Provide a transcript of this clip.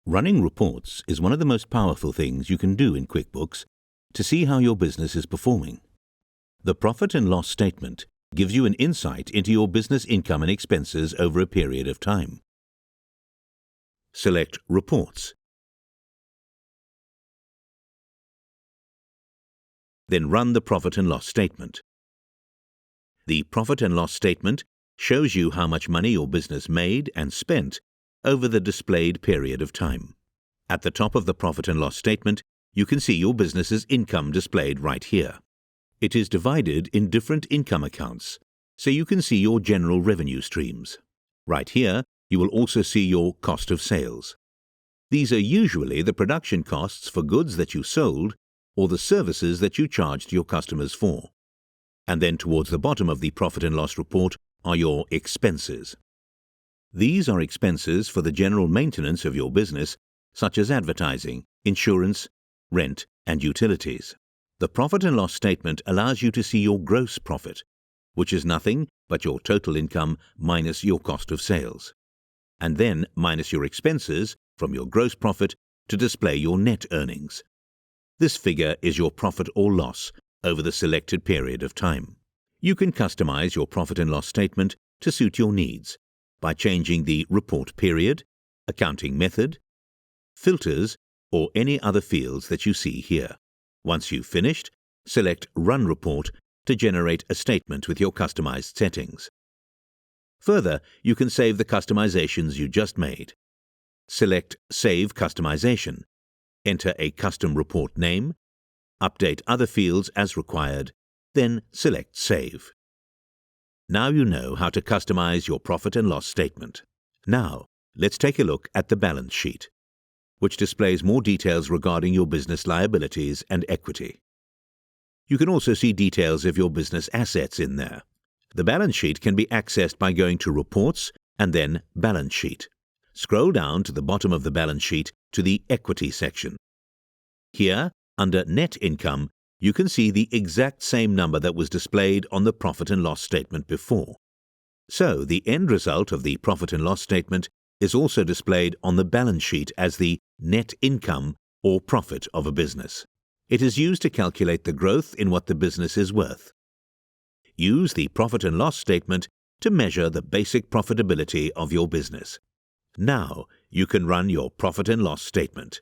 Running reports is one of the most powerful things you can do in QuickBooks to see how your business is performing. The profit and loss statement gives you an insight into your business income and expenses over a period of time. Select Reports. Then run the profit and loss statement. The profit and loss statement shows you how much money your business made and spent over the displayed period of time. At the top of the profit and loss statement, you can see your business's income displayed right here. It is divided in different income accounts, so you can see your general revenue streams. Right here, you will also see your cost of sales. These are usually the production costs for goods that you sold or the services that you charged your customers for. And then towards the bottom of the profit and loss report are your expenses. These are expenses for the general maintenance of your business, such as advertising, insurance, rent, and utilities. The profit and loss statement allows you to see your gross profit, which is nothing but your total income minus your cost of sales, and then minus your expenses from your gross profit to display your net earnings. This figure is your profit or loss over the selected period of time. You can customize your profit and loss statement to suit your needs by changing the report period, accounting method, filters, or any other fields that you see here. Once you've finished, select Run Report to generate a statement with your customized settings. Further, you can save the customizations you just made. Select Save Customization, enter a custom report name, update other fields as required, then select Save. Now you know how to customize your profit and loss statement. Now, let's take a look at the balance sheet, which displays more details regarding your business liabilities and equity. You can also see details of your business assets in there. The balance sheet can be accessed by going to Reports and then Balance Sheet. Scroll down to the bottom of the balance sheet to the Equity section. Here, under Net Income, you can see the exact same number that was displayed on the profit and loss statement before. So, the end result of the profit and loss statement is also displayed on the balance sheet as the net income or profit of a business. It is used to calculate the growth in what the business is worth. Use the profit and loss statement to measure the basic profitability of your business. Now, you can run your profit and loss statement.